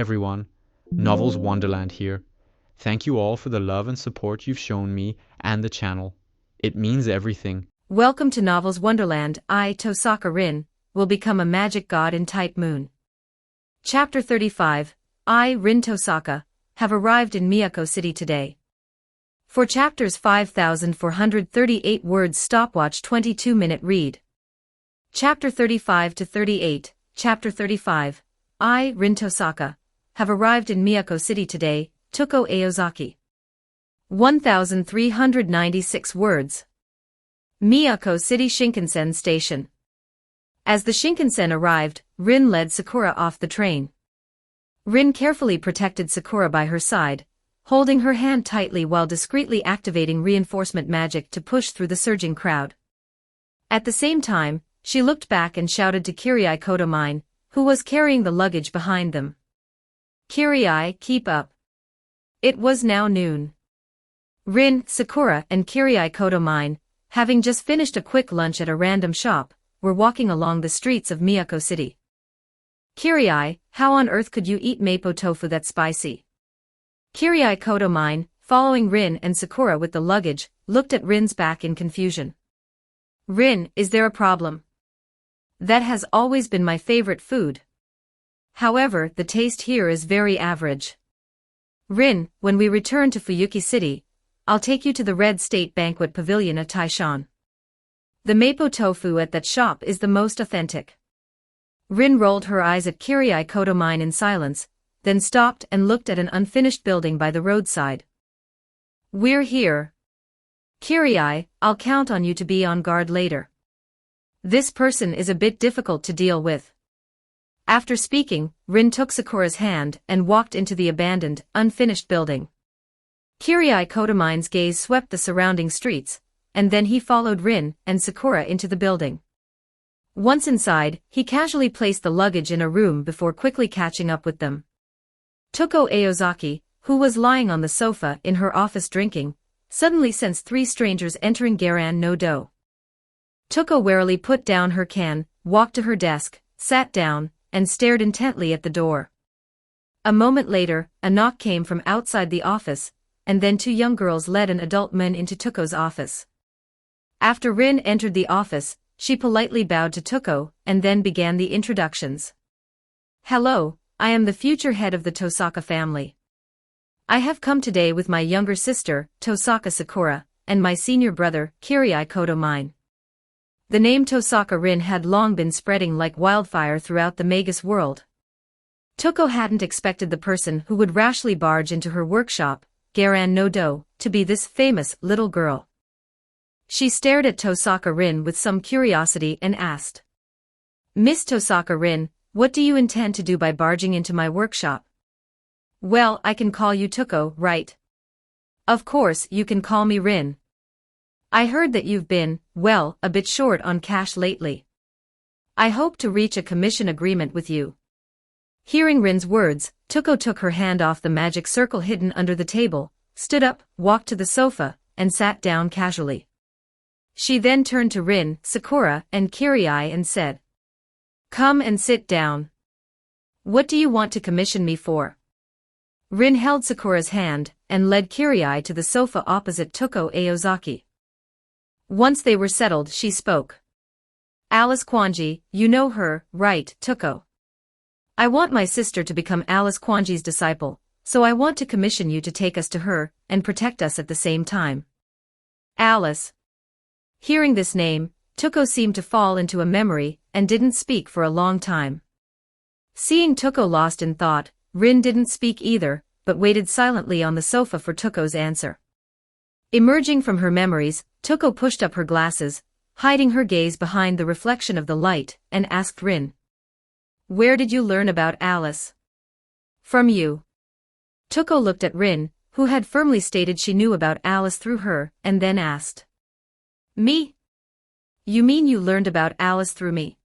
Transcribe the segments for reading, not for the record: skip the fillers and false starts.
everyone, Novels Wonderland here. Thank you all for the love and support you've shown me and the channel. It means everything. Welcome to Novels Wonderland. I, Tohsaka Rin, will become a magic god in Type Moon. Chapter 35. I, Rin Tohsaka, have arrived in Miyako City today. For chapters 5438 words stopwatch 22-minute read. Chapter 35 to 38. Chapter 35. I, Rin Tohsaka, have arrived in Miyako City today. Toko Aozaki. 1396 words. Miyako City Shinkansen Station. As the Shinkansen arrived, Rin led Sakura off the train. Rin carefully protected Sakura by her side, holding her hand tightly while discreetly activating reinforcement magic to push through the surging crowd. At the same time, she looked back and shouted to Kirai Kotomine, who was carrying the luggage behind them. Kirai, keep up. It was now noon. Rin, Sakura, and Kirai Kotomine, having just finished a quick lunch at a random shop, were walking along the streets of Miyako City. Kirai, how on earth could you eat mapo tofu that spicy? Kirai Kotomine, following Rin and Sakura with the luggage, looked at Rin's back in confusion. Rin, is there a problem? That has always been my favorite food. However, the taste here is very average. Rin, when we return to Fuyuki City, I'll take you to the Red State Banquet Pavilion at Taishan. The mapo tofu at that shop is the most authentic. Rin rolled her eyes at Kirai Kotomine in silence, then stopped and looked at an unfinished building by the roadside. We're here. Kirai, I'll count on you to be on guard later. This person is a bit difficult to deal with. After speaking, Rin took Sakura's hand and walked into the abandoned, unfinished building. Kirai Kotomine's gaze swept the surrounding streets, and then he followed Rin and Sakura into the building. Once inside, he casually placed the luggage in a room before quickly catching up with them. Toko Aozaki, who was lying on the sofa in her office drinking, suddenly sensed three strangers entering Garan no Do. Toko warily put down her can, walked to her desk, sat down, and stared intently at the door. A moment later, a knock came from outside the office, and then two young girls led an adult man into Toko's office. After Rin entered the office, she politely bowed to Toko, and then began the introductions. Hello, I am the future head of the Tohsaka family. I have come today with my younger sister, Tohsaka Sakura, and my senior brother, Kirai Kotomine. The name Tohsaka Rin had long been spreading like wildfire throughout the Magus world. Toko hadn't expected the person who would rashly barge into her workshop, Garan no Do, to be this famous little girl. She stared at Tohsaka Rin with some curiosity and asked. Miss Tohsaka Rin, what do you intend to do by barging into my workshop? Well, I can call you Toko, right? Of course, you can call me Rin. I heard that you've been, well, a bit short on cash lately. I hope to reach a commission agreement with you. Hearing Rin's words, Toko took her hand off the magic circle hidden under the table, stood up, walked to the sofa, and sat down casually. She then turned to Rin, Sakura, and Kirai and said, Come and sit down. What do you want to commission me for? Rin held Sakura's hand, and led Kirai to the sofa opposite Toko Aozaki. Once they were settled, she spoke. Alice Kwanji, you know her, right, Toko? I want my sister to become Alice Kwanji's disciple, so I want to commission you to take us to her, and protect us at the same time. Alice. Hearing this name, Toko seemed to fall into a memory, and didn't speak for a long time. Seeing Toko lost in thought, Rin didn't speak either, but waited silently on the sofa for Toko's answer. Emerging from her memories, Toko pushed up her glasses, hiding her gaze behind the reflection of the light, and asked Rin. Where did you learn about Alice? From you. Toko looked at Rin, who had firmly stated she knew about Alice through her, and then asked. Me? You mean you learned about Alice through me?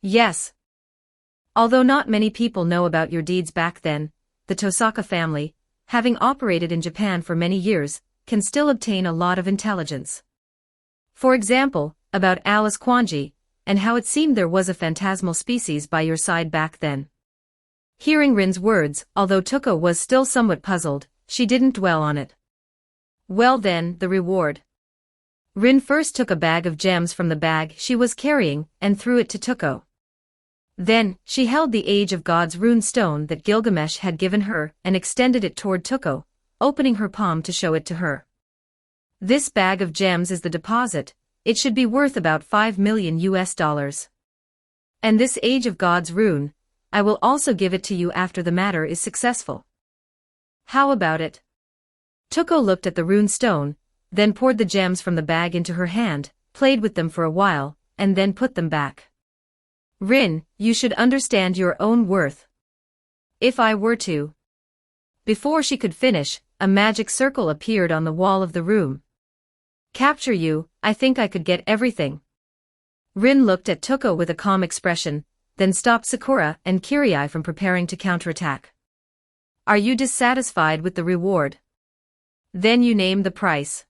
Yes. Although not many people know about your deeds back then, the Tohsaka family, having operated in Japan for many years, can still obtain a lot of intelligence. For example, about Alice Kwanji, and how it seemed there was a phantasmal species by your side back then. Hearing Rin's words, although Toko was still somewhat puzzled, she didn't dwell on it. Well then, the reward. Rin first took a bag of gems from the bag she was carrying and threw it to Toko. Then, she held the Age of Gods rune stone that Gilgamesh had given her and extended it toward Toko, opening her palm to show it to her. This bag of gems is the deposit. It should be worth about $5 million. And this Age of Gods rune, I will also give it to you after the matter is successful. How about it? Toko looked at the rune stone, then poured the gems from the bag into her hand, played with them for a while, and then put them back. Rin, you should understand your own worth. If I were to. Before she could finish, a magic circle appeared on the wall of the room. Capture you, I think I could get everything. Rin looked at Toko with a calm expression, then stopped Sakura and Kirai from preparing to counterattack. Are you dissatisfied with the reward? Then you name the price.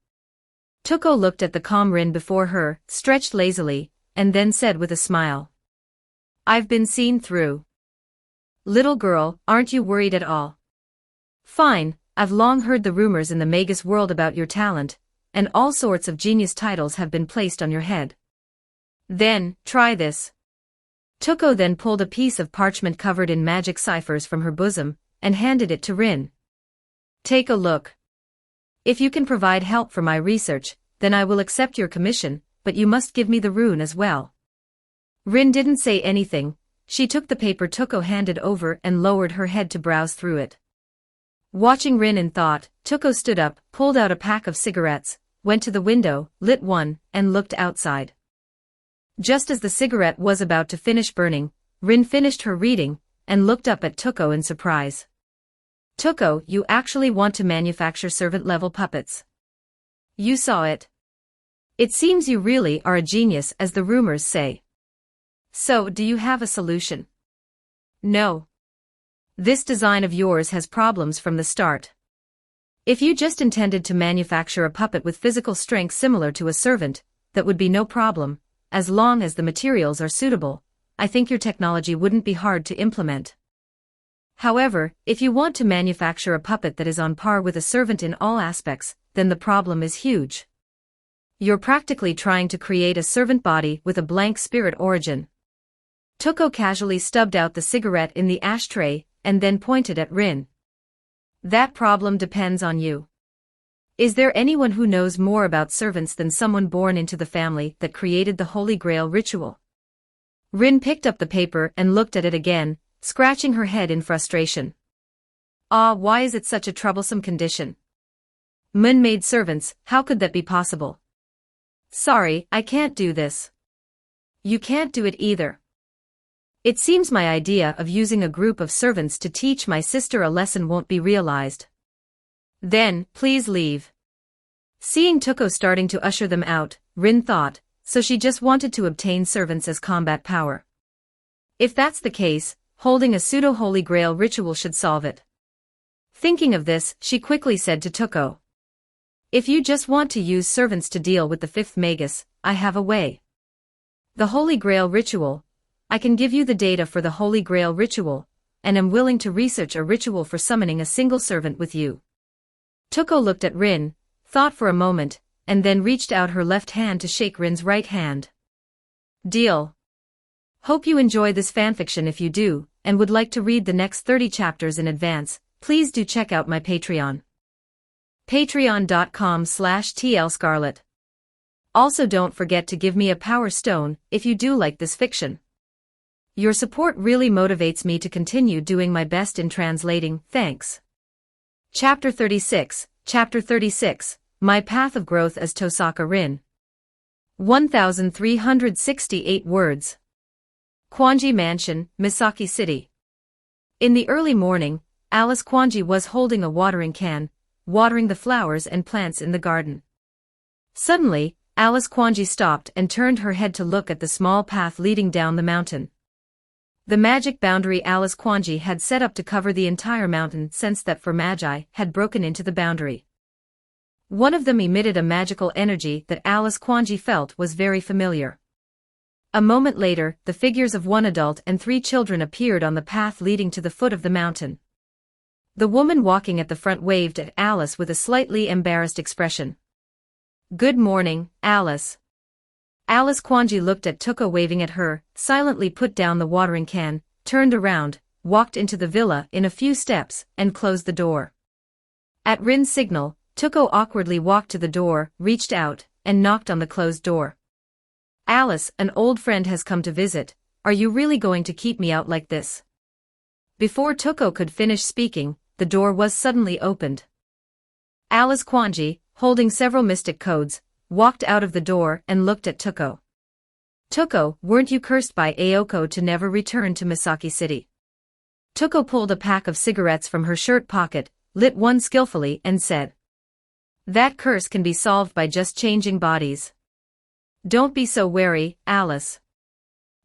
Toko looked at the calm Rin before her, stretched lazily, and then said with a smile. I've been seen through. Little girl, aren't you worried at all? Fine, I've long heard the rumors in the Magus world about your talent, and all sorts of genius titles have been placed on your head. Then, try this. Toko then pulled a piece of parchment covered in magic ciphers from her bosom, and handed it to Rin. Take a look. If you can provide help for my research, then I will accept your commission, but you must give me the rune as well. Rin didn't say anything. She took the paper Toko handed over and lowered her head to browse through it. Watching Rin in thought, Toko stood up, pulled out a pack of cigarettes, went to the window, lit one, and looked outside. Just as the cigarette was about to finish burning, Rin finished her reading, and looked up at Toko in surprise. Toko, you actually want to manufacture servant-level puppets. You saw it. It seems you really are a genius as the rumors say. So, do you have a solution? No. This design of yours has problems from the start. If you just intended to manufacture a puppet with physical strength similar to a servant, that would be no problem, as long as the materials are suitable. I think your technology wouldn't be hard to implement. However, if you want to manufacture a puppet that is on par with a servant in all aspects, then the problem is huge. You're practically trying to create a servant body with a blank spirit origin. Toko casually stubbed out the cigarette in the ashtray, and then pointed at Rin. That problem depends on you. Is there anyone who knows more about servants than someone born into the family that created the Holy Grail ritual? Rin picked up the paper and looked at it again, scratching her head in frustration. Why is it such a troublesome condition? Man-made servants, how could that be possible? Sorry, I can't do this. You can't do it either. It seems my idea of using a group of servants to teach my sister a lesson won't be realized. Then, please leave. Seeing Toko starting to usher them out, Rin thought, so she just wanted to obtain servants as combat power. If that's the case, holding a pseudo-Holy Grail ritual should solve it. Thinking of this, she quickly said to Toko. If you just want to use servants to deal with the fifth Magus, I have a way. The Holy Grail ritual. I can give you the data for the Holy Grail ritual, and am willing to research a ritual for summoning a single servant with you. Toko looked at Rin, thought for a moment, and then reached out her left hand to shake Rin's right hand. Deal. Hope you enjoy this fanfiction. If you do, and would like to read the next 30 chapters in advance, please do check out my Patreon. Patreon.com/tlscarlet. Also don't forget to give me a power stone, if you do like this fiction. Your support really motivates me to continue doing my best in translating. Thanks. Chapter 36, My Path of Growth as Tohsaka Rin. 1,368 words. Kwanji Mansion, Misaki City. In the early morning, Alice Kwanji was holding a watering can, watering the flowers and plants in the garden. Suddenly, Alice Kwanji stopped and turned her head to look at the small path leading down the mountain. The magic boundary Alice Kwanji had set up to cover the entire mountain sensed that for Magi had broken into the boundary. One of them emitted a magical energy that Alice Kwanji felt was very familiar. A moment later, the figures of one adult and 3 children appeared on the path leading to the foot of the mountain. The woman walking at the front waved at Alice with a slightly embarrassed expression. "Good morning, Alice." Alice Kwanji looked at Toko waving at her, silently put down the watering can, turned around, walked into the villa in a few steps, and closed the door. At Rin's signal, Toko awkwardly walked to the door, reached out, and knocked on the closed door. "Alice, an old friend has come to visit. Are you really going to keep me out like this?" Before Toko could finish speaking, the door was suddenly opened. Alice Kwanji, holding several mystic codes, walked out of the door and looked at Toko. "Toko, weren't you cursed by Aoko to never return to Misaki City?" Toko pulled a pack of cigarettes from her shirt pocket, lit one skillfully and said, "That curse can be solved by just changing bodies. Don't be so wary, Alice.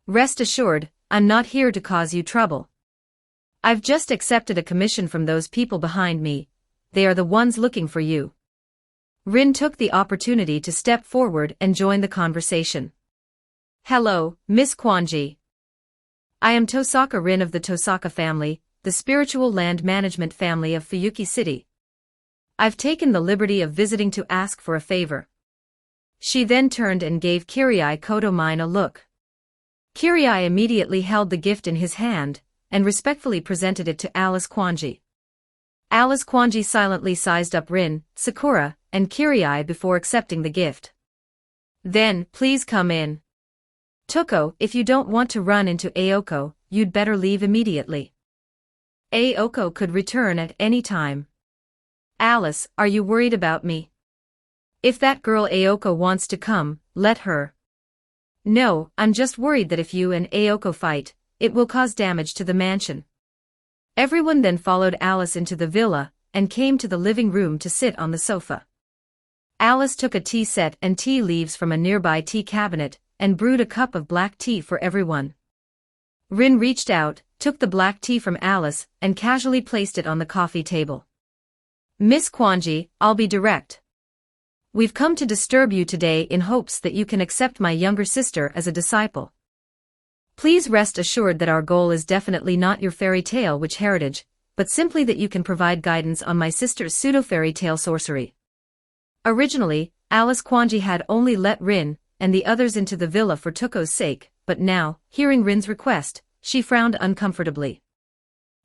Rest assured, I'm not here to cause you trouble. I've just accepted a commission from those people behind me. They are the ones looking for you." Rin took the opportunity to step forward and join the conversation. "Hello, Miss Kwanji. I am Tohsaka Rin of the Tohsaka family, the spiritual land management family of Fuyuki City. I've taken the liberty of visiting to ask for a favor." She then turned and gave Kirai Kotomine a look. Kirai immediately held the gift in his hand, and respectfully presented it to Alice Kwanji. Alice Kwanji silently sized up Rin, Sakura, and Kirai before accepting the gift. "Then, please come in. Toko, if you don't want to run into Aoko, you'd better leave immediately. Aoko could return at any time. Alice, are you worried about me? If that girl Aoko wants to come, let her. No, I'm just worried that if you and Aoko fight, it will cause damage to the mansion." Everyone then followed Alice into the villa, and came to the living room to sit on the sofa. Alice took a tea set and tea leaves from a nearby tea cabinet, and brewed a cup of black tea for everyone. Rin reached out, took the black tea from Alice, and casually placed it on the coffee table. "Miss Kwanji, I'll be direct. We've come to disturb you today in hopes that you can accept my younger sister as a disciple. Please rest assured that our goal is definitely not your fairy tale witch heritage, but simply that you can provide guidance on my sister's pseudo-fairy tale sorcery." Originally, Alice Kwanji had only let Rin and the others into the villa for Toko's sake, but now, hearing Rin's request, she frowned uncomfortably.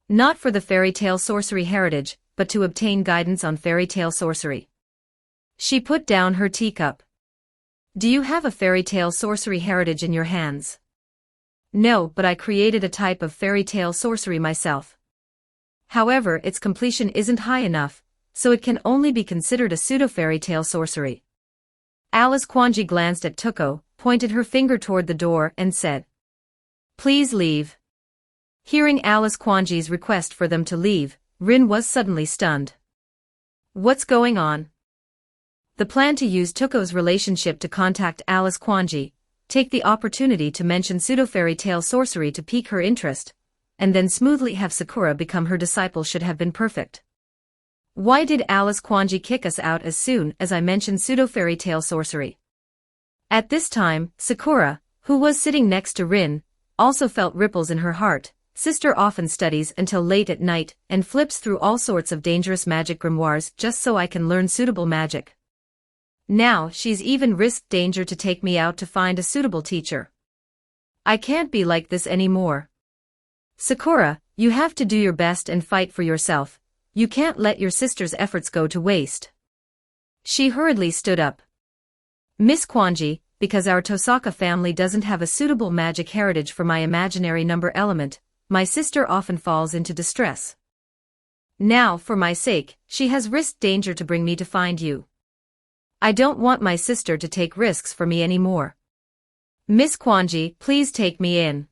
Not for the fairy tale sorcery heritage, but to obtain guidance on fairy tale sorcery. She put down her teacup. "Do you have a fairy tale sorcery heritage in your hands?" "No, but I created a type of fairy tale sorcery myself. However, its completion isn't high enough, so it can only be considered a pseudo-fairy tale sorcery." Alice Kwanji glanced at Toko, pointed her finger toward the door and said, "Please leave." Hearing Alice Kwanji's request for them to leave, Rin was suddenly stunned. "What's going on?" The plan to use Toko's relationship to contact Alice Kwanji, take the opportunity to mention pseudo-fairy tale sorcery to pique her interest, and then smoothly have Sakura become her disciple should have been perfect. Why did Alice Kwanji kick us out as soon as I mentioned pseudo-fairy tale sorcery? At this time, Sakura, who was sitting next to Rin, also felt ripples in her heart. Sister often studies until late at night and flips through all sorts of dangerous magic grimoires just so I can learn suitable magic. Now she's even risked danger to take me out to find a suitable teacher. I can't be like this anymore. Sakura, you have to do your best and fight for yourself. You can't let your sister's efforts go to waste. She hurriedly stood up. Miss Kwanji, because our Tohsaka family doesn't have a suitable magic heritage for my imaginary number element, my sister often falls into distress. Now, for my sake, she has risked danger to bring me to find you. I don't want my sister to take risks for me anymore. Miss Kwanji, please take me in.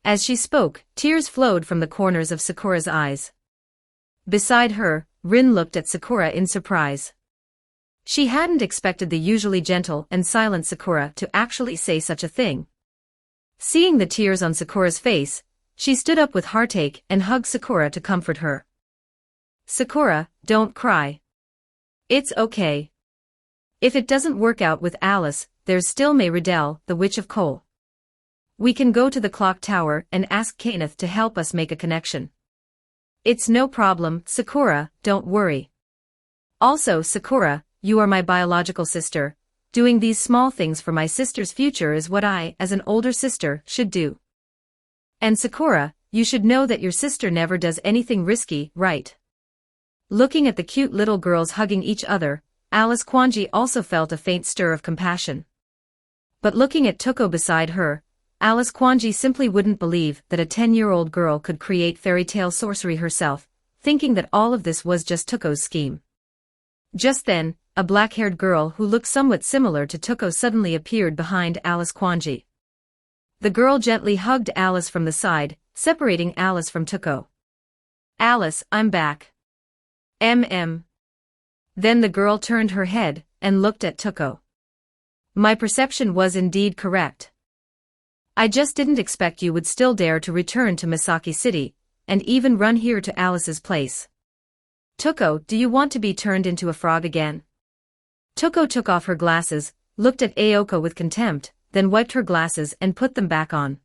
As she spoke, tears flowed from the corners of Sakura's eyes. Beside her, Rin looked at Sakura in surprise. She hadn't expected the usually gentle and silent Sakura to actually say such a thing. Seeing the tears on Sakura's face, she stood up with heartache and hugged Sakura to comfort her. Sakura, don't cry. It's okay. If it doesn't work out with Alice, there's still May Riddell, the Witch of Coal. We can go to the clock tower and ask Kenneth to help us make a connection. It's no problem, Sakura, don't worry. Also, Sakura, you are my biological sister. Doing these small things for my sister's future is what I, as an older sister, should do. And Sakura, you should know that your sister never does anything risky, right? Looking at the cute little girls hugging each other, Alice Kwanji also felt a faint stir of compassion. But looking at Toko beside her, Alice Kwanji simply wouldn't believe that a 10-year-old girl could create fairy tale sorcery herself, thinking that all of this was just Toko's scheme. Just then, a black-haired girl who looked somewhat similar to Toko suddenly appeared behind Alice Kwanji. The girl gently hugged Alice from the side, separating Alice from Toko. Alice, I'm back. Then the girl turned her head and looked at Toko. My perception was indeed correct. I just didn't expect you would still dare to return to Misaki City, and even run here to Alice's place. Toko, do you want to be turned into a frog again? Toko took off her glasses, looked at Ayoko with contempt, then wiped her glasses and put them back on.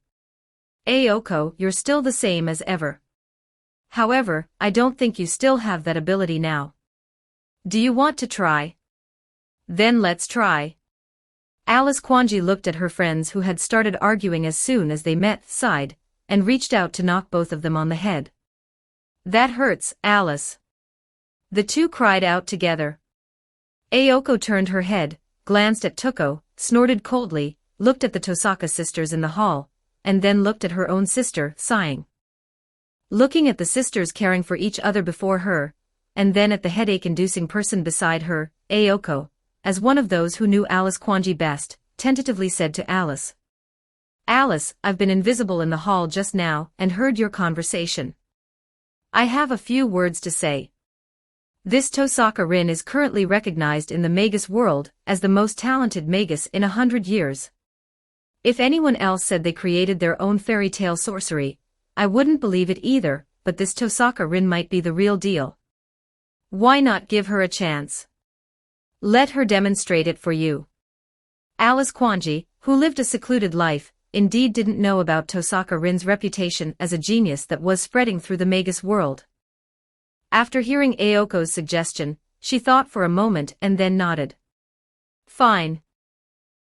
Ayoko, you're still the same as ever. However, I don't think you still have that ability now. Do you want to try? Then let's try. Alice Kwanji looked at her friends who had started arguing as soon as they met, sighed, and reached out to knock both of them on the head. That hurts, Alice. The two cried out together. Ayoko turned her head, glanced at Toko, snorted coldly, looked at the Tohsaka sisters in the hall, and then looked at her own sister, sighing. Looking at the sisters caring for each other before her, and then at the headache-inducing person beside her, Ayoko, as one of those who knew Alice Kwanji best, tentatively said to Alice. Alice, I've been invisible in the hall just now and heard your conversation. I have a few words to say. This Tohsaka Rin is currently recognized in the Magus world as the most talented Magus in 100 years. If anyone else said they created their own fairy tale sorcery, I wouldn't believe it either, but this Tohsaka Rin might be the real deal. Why not give her a chance? Let her demonstrate it for you. Alice Kwanji, who lived a secluded life, indeed didn't know about Tohsaka Rin's reputation as a genius that was spreading through the Magus world. After hearing Ayoko's suggestion, she thought for a moment and then nodded. Fine.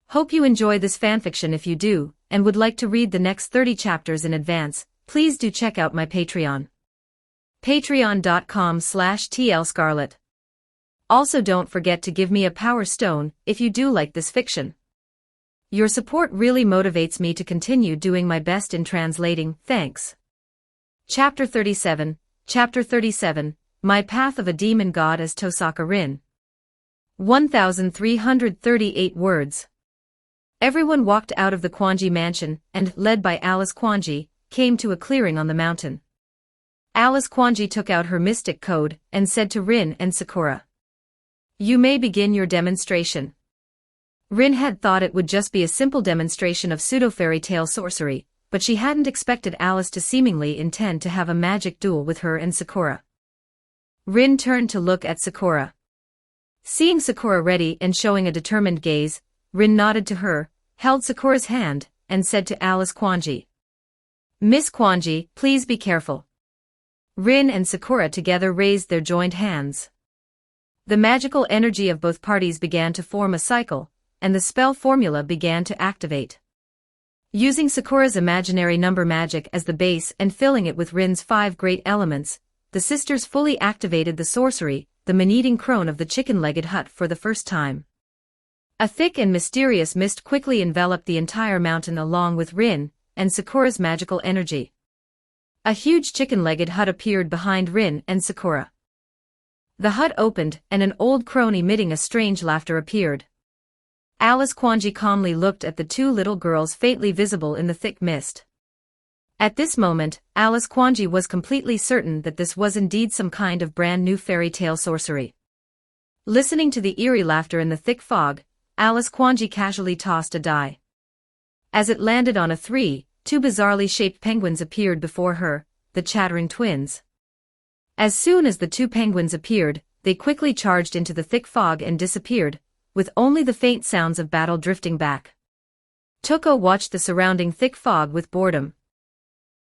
Hope you enjoy this fanfiction. If you do, and would like to read the next 30 chapters in advance, please do check out my Patreon. Patreon.com/tlscarlet. Also don't forget to give me a power stone if you do like this fiction. Your support really motivates me to continue doing my best in translating, thanks. Chapter 37, My Path of a Demon God as Tohsaka Rin. 1,338 words. Everyone walked out of the Kwanji mansion and, led by Alice Kwanji, came to a clearing on the mountain. Alice Kwanji took out her mystic code and said to Rin and Sakura. You may begin your demonstration. Rin had thought it would just be a simple demonstration of pseudo-fairy tale sorcery, but she hadn't expected Alice to seemingly intend to have a magic duel with her and Sakura. Rin turned to look at Sakura. Seeing Sakura ready and showing a determined gaze, Rin nodded to her, held Sakura's hand, and said to Alice Kwanji. Miss Kwanji, please be careful. Rin and Sakura together raised their joined hands. The magical energy of both parties began to form a cycle, and the spell formula began to activate. Using Sakura's imaginary number magic as the base and filling it with Rin's 5 great elements, the sisters fully activated the sorcery, the man-eating crone of the chicken-legged hut, for the first time. A thick and mysterious mist quickly enveloped the entire mountain along with Rin and Sakura's magical energy. A huge chicken-legged hut appeared behind Rin and Sakura. The hut opened and an old crone emitting a strange laughter appeared. Alice Kwanji calmly looked at the 2 little girls faintly visible in the thick mist. At this moment, Alice Kwanji was completely certain that this was indeed some kind of brand new fairy tale sorcery. Listening to the eerie laughter in the thick fog, Alice Kwanji casually tossed a die. As it landed on a 3, 2 bizarrely shaped penguins appeared before her, the chattering twins. As soon as the 2 penguins appeared, they quickly charged into the thick fog and disappeared, with only the faint sounds of battle drifting back. Toko watched the surrounding thick fog with boredom.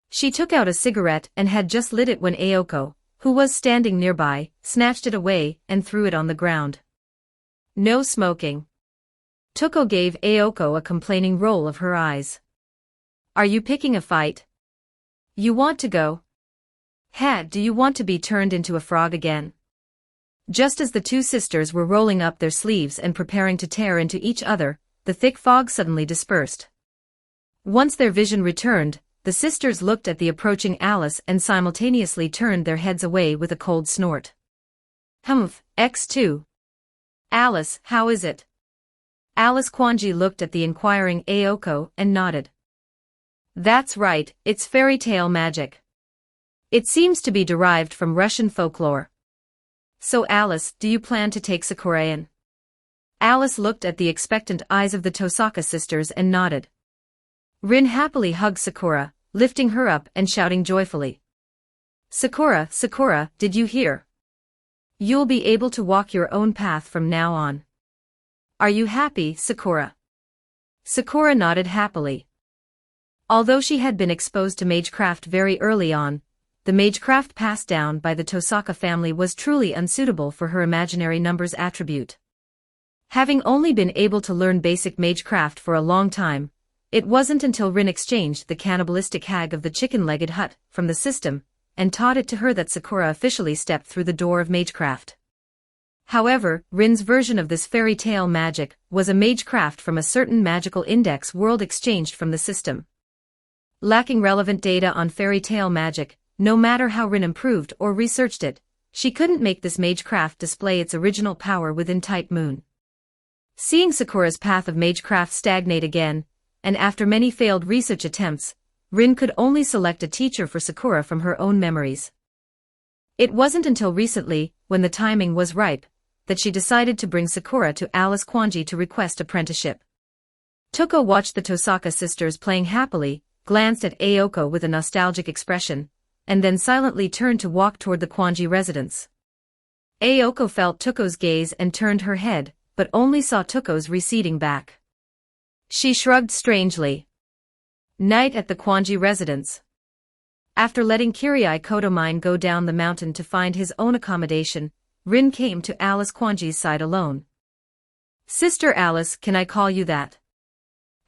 She took out a cigarette and had just lit it when Aoko, who was standing nearby, snatched it away and threw it on the ground. No smoking. Toko gave Aoko a complaining roll of her eyes. Are you picking a fight? You want to go? Do you want to be turned into a frog again? Just as the two sisters were rolling up their sleeves and preparing to tear into each other, the thick fog suddenly dispersed. Once their vision returned, the sisters looked at the approaching Alice and simultaneously turned their heads away with a cold snort. Humph, X2. Alice, how is it? Alice Kwanji looked at the inquiring Aoko and nodded. That's right, it's fairy tale magic. It seems to be derived from Russian folklore. So Alice, do you plan to take Sakura in? Alice looked at the expectant eyes of the Tohsaka sisters and nodded. Rin happily hugged Sakura, lifting her up and shouting joyfully. Sakura, Sakura, did you hear? You'll be able to walk your own path from now on. Are you happy, Sakura? Sakura nodded happily. Although she had been exposed to magecraft very early on, the magecraft passed down by the Tohsaka family was truly unsuitable for her imaginary numbers attribute. Having only been able to learn basic magecraft for a long time, it wasn't until Rin exchanged the cannibalistic hag of the chicken-legged hut from the system, and taught it to her that Sakura officially stepped through the door of magecraft. However, Rin's version of this fairy tale magic was a magecraft from a certain magical index world exchanged from the system. Lacking relevant data on fairy tale magic, no matter how Rin improved or researched it, she couldn't make this magecraft display its original power within Type Moon. Seeing Sakura's path of magecraft stagnate again, and after many failed research attempts, Rin could only select a teacher for Sakura from her own memories. It wasn't until recently, when the timing was ripe, that she decided to bring Sakura to Alice Kwanji to request apprenticeship. Toko watched the Tohsaka sisters playing happily, glanced at Aoko with a nostalgic expression, and then silently turned to walk toward the Kwanji residence. Aoko felt Toko's gaze and turned her head, but only saw Toko's receding back. She shrugged strangely. Night at the Kwanji residence. After letting Kirai Kotomine go down the mountain to find his own accommodation, Rin came to Alice Kwanji's side alone. Sister Alice, can I call you that?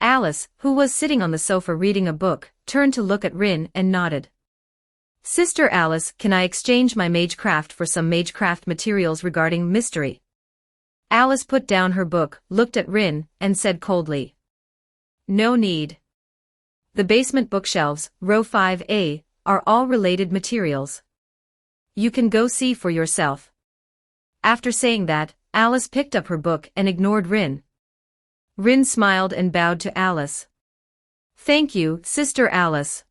Alice, who was sitting on the sofa reading a book, turned to look at Rin and nodded. Sister Alice, can I exchange my magecraft for some magecraft materials regarding mystery? Alice put down her book, looked at Rin, and said coldly. No need. The basement bookshelves, row 5A, are all related materials. You can go see for yourself. After saying that, Alice picked up her book and ignored Rin. Rin smiled and bowed to Alice. Thank you, Sister Alice.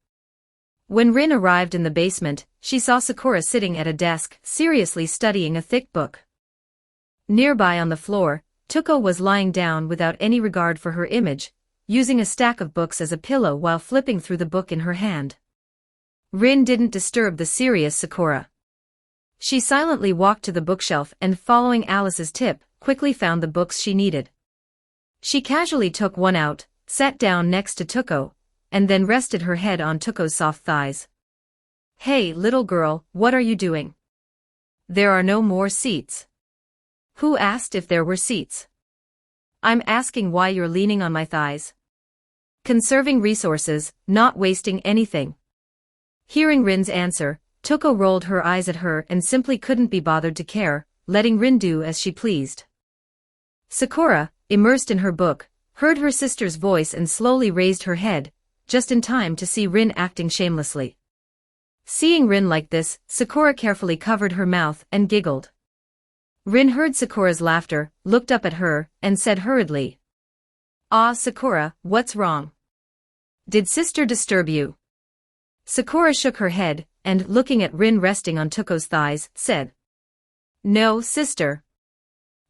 When Rin arrived in the basement, she saw Sakura sitting at a desk, seriously studying a thick book. Nearby on the floor, Toko was lying down without any regard for her image, using a stack of books as a pillow while flipping through the book in her hand. Rin didn't disturb the serious Sakura. She silently walked to the bookshelf and, following Alice's tip, quickly found the books she needed. She casually took one out, sat down next to Toko, and then rested her head on Toko's soft thighs. Hey, little girl, what are you doing? There are no more seats. Who asked if there were seats? I'm asking why you're leaning on my thighs. Conserving resources, not wasting anything. Hearing Rin's answer, Toko rolled her eyes at her and simply couldn't be bothered to care, letting Rin do as she pleased. Sakura, immersed in her book, heard her sister's voice and slowly raised her head, just in time to see Rin acting shamelessly. Seeing Rin like this, Sakura carefully covered her mouth and giggled. Rin heard Sakura's laughter, looked up at her, and said hurriedly. Ah, Sakura, what's wrong? Did sister disturb you? Sakura shook her head, and looking at Rin resting on Toko's thighs, said. No, sister.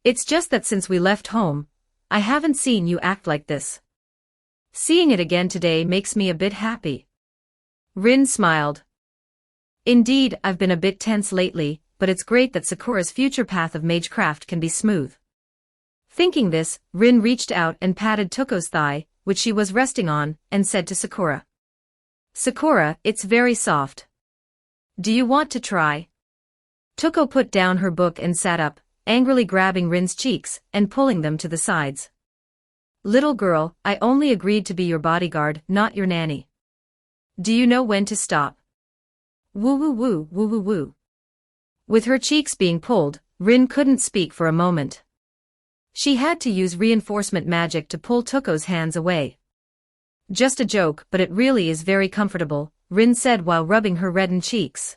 It's just that since we left home, I haven't seen you act like this. Seeing it again today makes me a bit happy. Rin smiled. Indeed, I've been a bit tense lately, but it's great that Sakura's future path of magecraft can be smooth. Thinking this, Rin reached out and patted Toko's thigh, which she was resting on, and said to Sakura. Sakura, it's very soft. Do you want to try? Toko put down her book and sat up, angrily grabbing Rin's cheeks and pulling them to the sides. Little girl, I only agreed to be your bodyguard, not your nanny. Do you know when to stop? Woo woo woo woo woo woo. With her cheeks being pulled, Rin couldn't speak for a moment. She had to use reinforcement magic to pull Toko's hands away. Just a joke, but it really is very comfortable, Rin said while rubbing her reddened cheeks.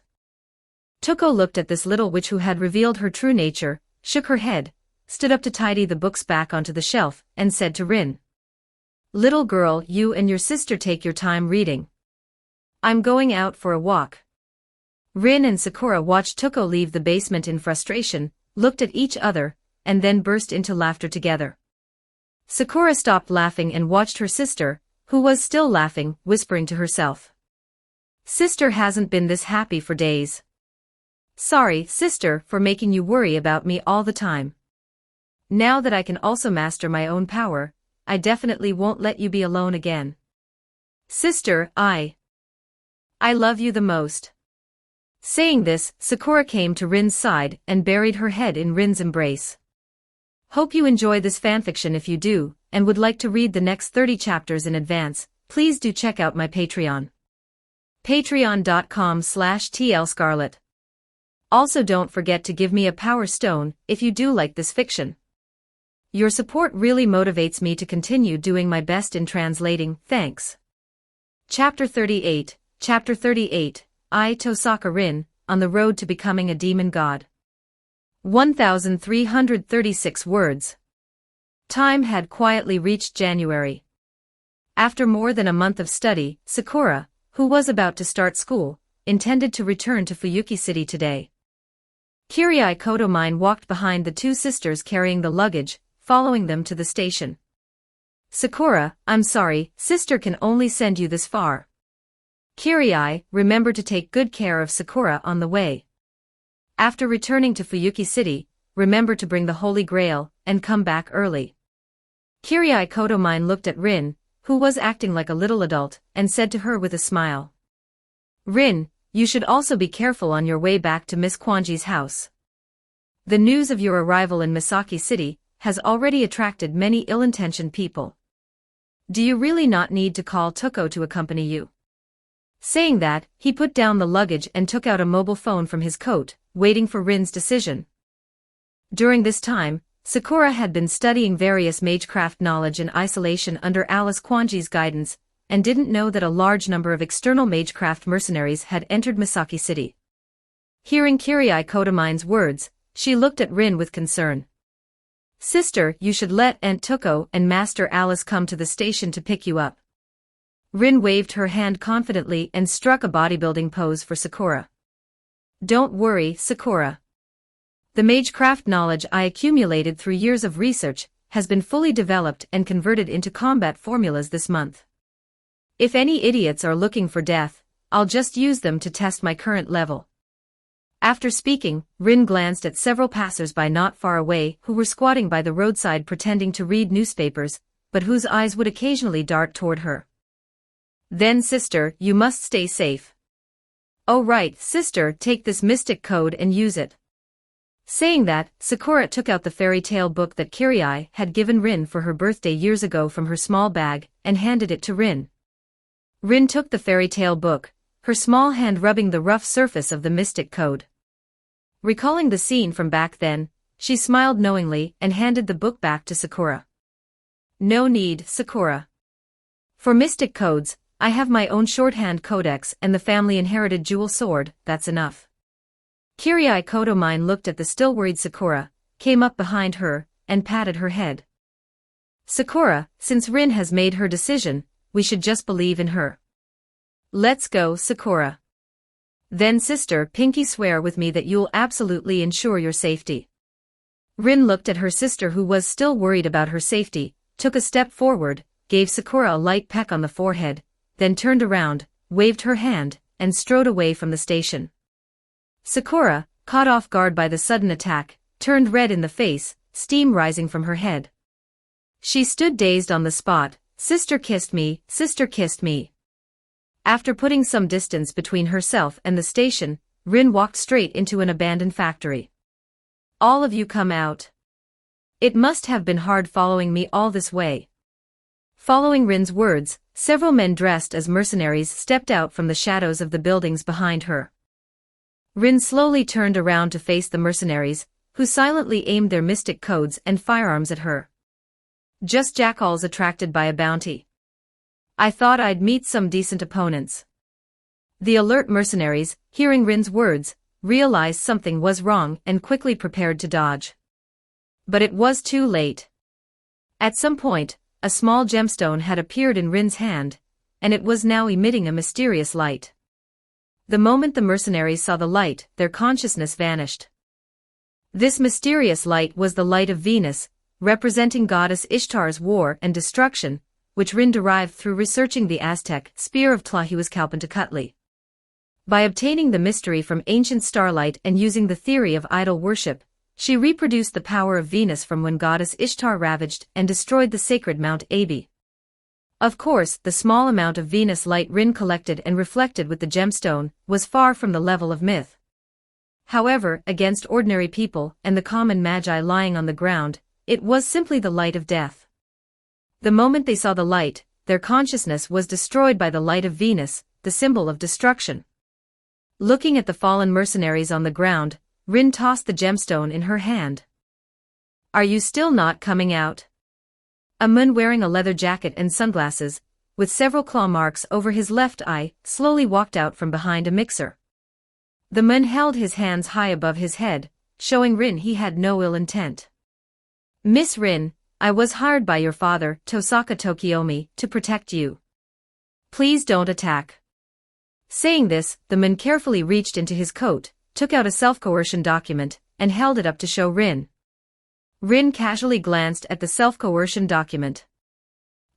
Toko looked at this little witch who had revealed her true nature, shook her head, stood up to tidy the books back onto the shelf, and said to Rin. Little girl, you and your sister take your time reading. I'm going out for a walk. Rin and Sakura watched Toko leave the basement in frustration, looked at each other, and then burst into laughter together. Sakura stopped laughing and watched her sister, who was still laughing, whispering to herself. Sister hasn't been this happy for days. Sorry, sister, for making you worry about me all the time. Now that I can also master my own power, I definitely won't let you be alone again. Sister, I love you the most. Saying this, Sakura came to Rin's side and buried her head in Rin's embrace. Hope you enjoy this fanfiction. If you do, and would like to read the next 30 chapters in advance, please do check out my Patreon. Patreon.com/tlscarlet. Also don't forget to give me a power stone if you do like this fiction. Your support really motivates me to continue doing my best in translating, thanks. Chapter 38, I Tohsaka Rin, on the road to becoming a demon god. 1,336 words. Time had quietly reached January. After more than a month of study, Sakura, who was about to start school, intended to return to Fuyuki City today. Kirie Kotomine walked behind the two sisters carrying the luggage, following them to the station. Sakura, I'm sorry, sister can only send you this far. Kirie, remember to take good care of Sakura on the way. After returning to Fuyuki City, remember to bring the Holy Grail, and come back early. Kirie Kotomine looked at Rin, who was acting like a little adult, and said to her with a smile. Rin, you should also be careful on your way back to Miss Kwanji's house. The news of your arrival in Misaki City has already attracted many ill-intentioned people. Do you really not need to call Toko to accompany you? Saying that, he put down the luggage and took out a mobile phone from his coat, waiting for Rin's decision. During this time, Sakura had been studying various magecraft knowledge in isolation under Alice Kwanji's guidance, and didn't know that a large number of external magecraft mercenaries had entered Misaki City. Hearing Kirie Kotomine's words, she looked at Rin with concern. Sister, you should let Aunt Toko and Master Alice come to the station to pick you up. Rin waved her hand confidently and struck a bodybuilding pose for Sakura. Don't worry, Sakura. The magecraft knowledge I accumulated through years of research has been fully developed and converted into combat formulas this month. If any idiots are looking for death, I'll just use them to test my current level. After speaking, Rin glanced at several passers-by not far away who were squatting by the roadside pretending to read newspapers, but whose eyes would occasionally dart toward her. Then sister, you must stay safe. Oh right, sister, take this mystic code and use it. Saying that, Sakura took out the fairy tale book that Kirie had given Rin for her birthday years ago from her small bag, and handed it to Rin. Rin took the fairy tale book, her small hand rubbing the rough surface of the mystic code. Recalling the scene from back then, she smiled knowingly and handed the book back to Sakura. No need, Sakura. For mystic codes, I have my own shorthand codex and the family-inherited jewel sword, that's enough. Kirie Kotomine looked at the still worried Sakura, came up behind her, and patted her head. Sakura, since Rin has made her decision, we should just believe in her. Let's go, Sakura. Then sister, pinky swear with me that you'll absolutely ensure your safety. Rin looked at her sister who was still worried about her safety, took a step forward, gave Sakura a light peck on the forehead, then turned around, waved her hand, and strode away from the station. Sakura, caught off guard by the sudden attack, turned red in the face, steam rising from her head. She stood dazed on the spot, Sister kissed me, sister kissed me. After putting some distance between herself and the station, Rin walked straight into an abandoned factory. All of you come out. It must have been hard following me all this way. Following Rin's words, several men dressed as mercenaries stepped out from the shadows of the buildings behind her. Rin slowly turned around to face the mercenaries, who silently aimed their mystic codes and firearms at her. Just jackals attracted by a bounty. I thought I'd meet some decent opponents. The alert mercenaries, hearing Rin's words, realized something was wrong and quickly prepared to dodge. But it was too late. At some point, a small gemstone had appeared in Rin's hand, and it was now emitting a mysterious light. The moment the mercenaries saw the light, their consciousness vanished. This mysterious light was the light of Venus, representing goddess Ishtar's war and destruction, which Rin derived through researching the Aztec spear of Tlahuizcalpantecutli. By obtaining the mystery from ancient starlight and using the theory of idol worship, she reproduced the power of Venus from when goddess Ishtar ravaged and destroyed the sacred Mount Abi. Of course, the small amount of Venus light Rin collected and reflected with the gemstone was far from the level of myth. However, against ordinary people and the common magi lying on the ground, it was simply the light of death. The moment they saw the light, their consciousness was destroyed by the light of Venus, the symbol of destruction. Looking at the fallen mercenaries on the ground, Rin tossed the gemstone in her hand. Are you still not coming out? A man wearing a leather jacket and sunglasses, with several claw marks over his left eye, slowly walked out from behind a mixer. The man held his hands high above his head, showing Rin he had no ill intent. Miss Rin, I was hired by your father, Tohsaka Tokiomi, to protect you. Please don't attack. Saying this, the man carefully reached into his coat, took out a self-coercion document, and held it up to show Rin. Rin casually glanced at the self-coercion document.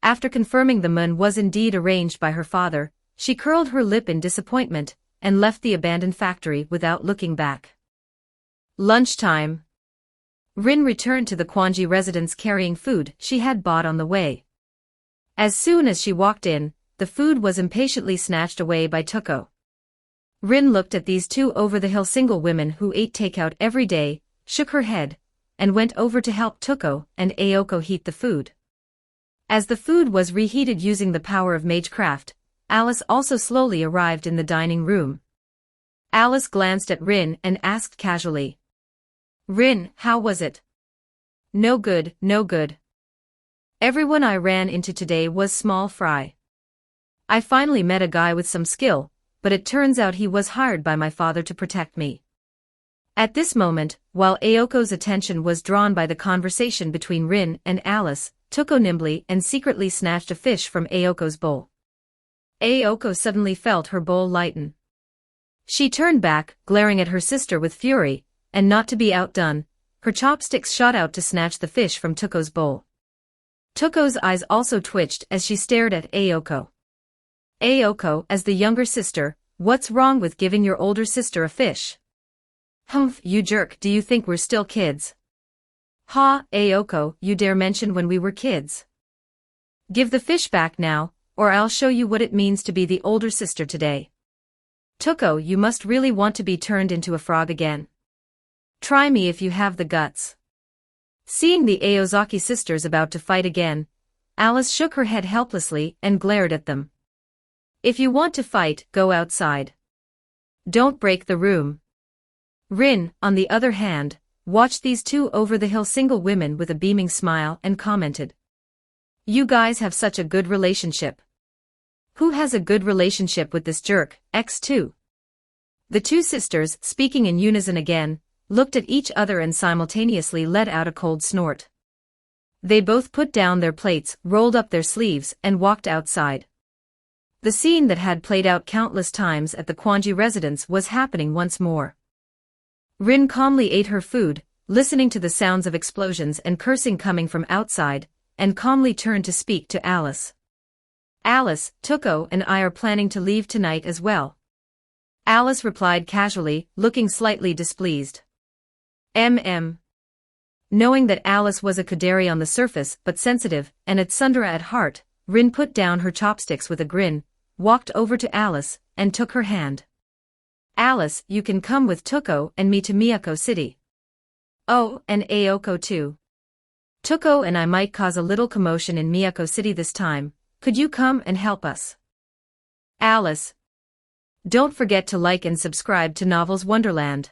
After confirming the man was indeed arranged by her father, she curled her lip in disappointment, and left the abandoned factory without looking back. Lunchtime. Rin returned to the Kwanji residence carrying food she had bought on the way. As soon as she walked in, the food was impatiently snatched away by Tuko. Rin looked at these two over-the-hill single women who ate takeout every day, shook her head, and went over to help Tuko and Aoko heat the food. As the food was reheated using the power of magecraft, Alice also slowly arrived in the dining room. Alice glanced at Rin and asked casually. Rin, how was it? No good, no good. Everyone I ran into today was small fry. I finally met a guy with some skill, but it turns out he was hired by my father to protect me. At this moment, while Aoko's attention was drawn by the conversation between Rin and Alice, Tuko nimbly and secretly snatched a fish from Aoko's bowl. Aoko suddenly felt her bowl lighten. She turned back, glaring at her sister with fury, and not to be outdone, her chopsticks shot out to snatch the fish from Tuko's bowl. Tuko's eyes also twitched as she stared at Aoko. Aoko, as the younger sister, what's wrong with giving your older sister a fish? Humph, you jerk, do you think we're still kids? Ha, Aoko, you dare mention when we were kids? Give the fish back now, or I'll show you what it means to be the older sister today. Tuko, you must really want to be turned into a frog again. Try me if you have the guts. Seeing the Aozaki sisters about to fight again, Alice shook her head helplessly and glared at them. If you want to fight, go outside. Don't break the room. Rin, on the other hand, watched these two over-the-hill single women with a beaming smile and commented. You guys have such a good relationship. Who has a good relationship with this jerk, X2? The two sisters, speaking in unison again, looked at each other and simultaneously let out a cold snort. They both put down their plates, rolled up their sleeves, and walked outside. The scene that had played out countless times at the Kwanji residence was happening once more. Rin calmly ate her food, listening to the sounds of explosions and cursing coming from outside, and calmly turned to speak to Alice. Alice, Tuko and I are planning to leave tonight as well. Alice replied casually, looking slightly displeased. Knowing that Alice was a Kudari on the surface but sensitive and a tsundere at heart, Rin put down her chopsticks with a grin, walked over to Alice, and took her hand. Alice, you can come with Tuko and me to Miyako City. Oh, and Ayoko too. Tuko and I might cause a little commotion in Miyako City this time. Could you come and help us? Alice. Don't forget to like and subscribe to Novels Wonderland.